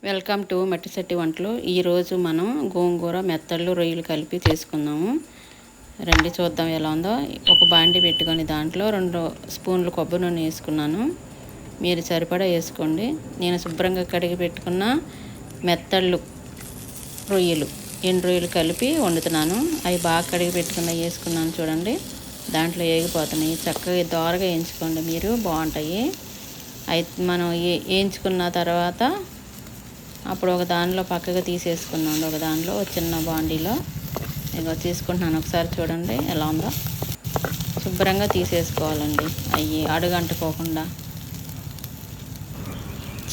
Welcome to మట్టిశెట్టి వంటలు. ఈరోజు మనం గోంగూర మెత్తళ్ళు రొయ్యలు కలిపి తీసుకుందాము. రండి చూద్దాం ఎలా ఉందో. ఒక బాండి పెట్టుకొని దాంట్లో 2 స్పూన్లు కొబ్బరి నూనె వేసుకున్నాను. మీరు సరిపడా వేసుకోండి. నేను శుభ్రంగా కడిగి పెట్టుకున్న మెత్తళ్ళు రొయ్యలు ఎండు రొయ్యలు కలిపి వండుతున్నాను. అవి బాగా కడిగి పెట్టుకున్న వేసుకున్నాను చూడండి. దాంట్లో వేగిపోతున్నాయి. చక్కగా దోరగా వేయించుకోండి, మీరు బాగుంటాయి. అయితే మనం వేయించుకున్న తర్వాత అప్పుడు ఒక దానిలో పక్కగా తీసేసుకున్నాం. ఒక దానిలో చిన్న బాండీలో ఇక తీసుకుంటున్నాను. ఒకసారి చూడండి ఎలా ఉందో. శుభ్రంగా తీసేసుకోవాలండి, అవి అడుగంటుకోకుండా.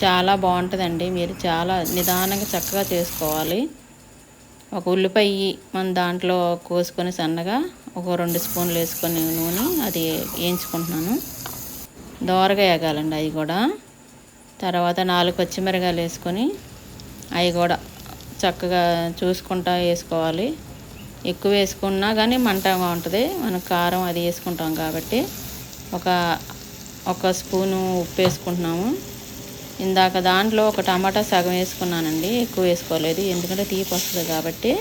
చాలా బాగుంటుందండి. మీరు చాలా నిదానంగా చక్కగా చేసుకోవాలి. ఒక ఉల్లిపాయ మన దాంట్లో కోసుకొని సన్నగా ఒక 2 స్పూన్లు వేసుకొని నూనె అది వేయించుకుంటున్నాను. దోరగా వేగాలండి అవి కూడా. తర్వాత 4 పచ్చిమిరకాయలు వేసుకొని అవి కూడా చక్కగా చూసుకుంటా వేసుకోవాలి. ఎక్కువ వేసుకున్నా కానీ మంటగా ఉంటుంది. మనం కారం అది వేసుకుంటాం కాబట్టి ఒక స్పూను ఉప్పు వేసుకుంటున్నాము. ఇందాక దాంట్లో ఒక టమాటా సగం వేసుకున్నానండి, ఎక్కువ వేసుకోలేదు, ఎందుకంటే తీపి వస్తుంది కాబట్టి.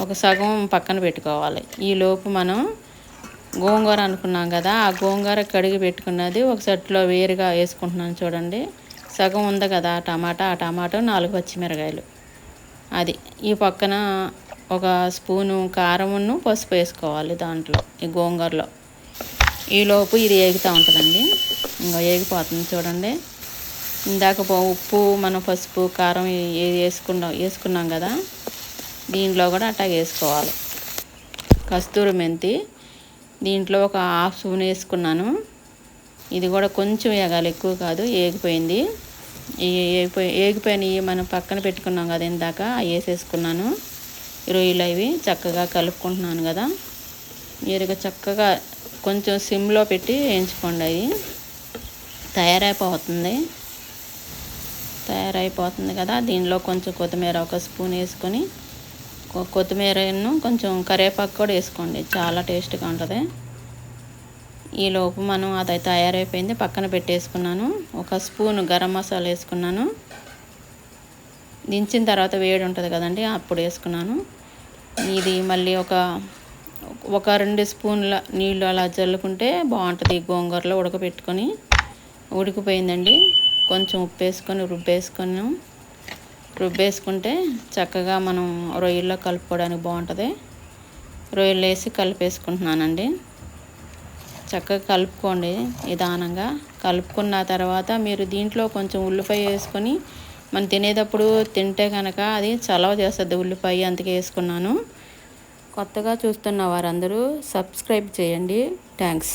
ఒక సగం పక్కన పెట్టుకోవాలి. ఈలోపు మనం గోంగూర అనుకున్నాం కదా, ఆ గోంగూర కడిగి పెట్టుకున్నది ఒక సెట్లో వేరుగా వేసుకుంటున్నాను చూడండి. సగం ఉంది కదా టమాటా, ఆ టమాటో 4 పచ్చిమిరకాయలు అది. ఈ పక్కన ఒక స్పూను కారమును పసుపు వేసుకోవాలి దాంట్లో, ఈ గోంగూరలో. ఈలోపు ఇది వేగుతూ ఉంటుందండి. ఇంకా వేగిపోతుంది చూడండి. ఇందాక ఉప్పు మనం పసుపు కారం వేసుకున్నాం కదా, దీంట్లో కూడా అట్టా వేసుకోవాలి. కస్తూరి మెంతి దీంట్లో ఒక 1/2 స్పూన్ వేసుకున్నాను. ఇది కూడా కొంచెం వేగాలి, ఎక్కువ కాదు. వేగిపోయింది. వేగిపోయినవి మనం పక్కన పెట్టుకున్నాం కదా ఇందాక, అవి వేసేసుకున్నాను. రొయ్యలు అవి చక్కగా కలుపుకుంటున్నాను కదా. మీరు చక్కగా కొంచెం సిమ్లో పెట్టి వేయించుకోండి. అవి తయారైపోతుంది కదా. దీనిలో కొంచెం కొత్తిమీర 1 స్పూన్ వేసుకొని, కొత్తిమీరను కొంచెం కరివేపాకు కూడా వేసుకోండి, చాలా టేస్ట్గా ఉంటుంది. ఈలోపు మనం అది తయారైపోయింది, పక్కన పెట్టేసుకున్నాను. 1 స్పూను గరం మసాలా వేసుకున్నాను. దించిన తర్వాత వేడి ఉంటుంది కదండి, అప్పుడు వేసుకున్నాను. ఇది మళ్ళీ ఒక 2 స్పూన్ల నీళ్ళు అలా జల్లుకుంటే బాగుంటుంది. గోంగూరలో ఉడకపెట్టుకొని ఉడికిపోయిందండి. కొంచెం ఉప్పు వేసుకొని రుబ్బేసుకుంటే చక్కగా మనం రొయ్యల్లో కలుపుకోవడానికి బాగుంటుంది. రొయ్యలు వేసి కలిపేసుకుంటున్నానండి. చక్కగా కలుపుకోండి నిదానంగా. కలుపుకున్న తర్వాత మీరు దీంట్లో కొంచెం ఉల్లిపాయ వేసుకొని మనం తినేటప్పుడు తింటే కనుక అది చలవ చేస్తుంది ఉల్లిపాయ, అందుకే వేసుకున్నాను. కొత్తగా చూస్తున్న వారందరూ సబ్స్క్రైబ్ చేయండి. థ్యాంక్స్.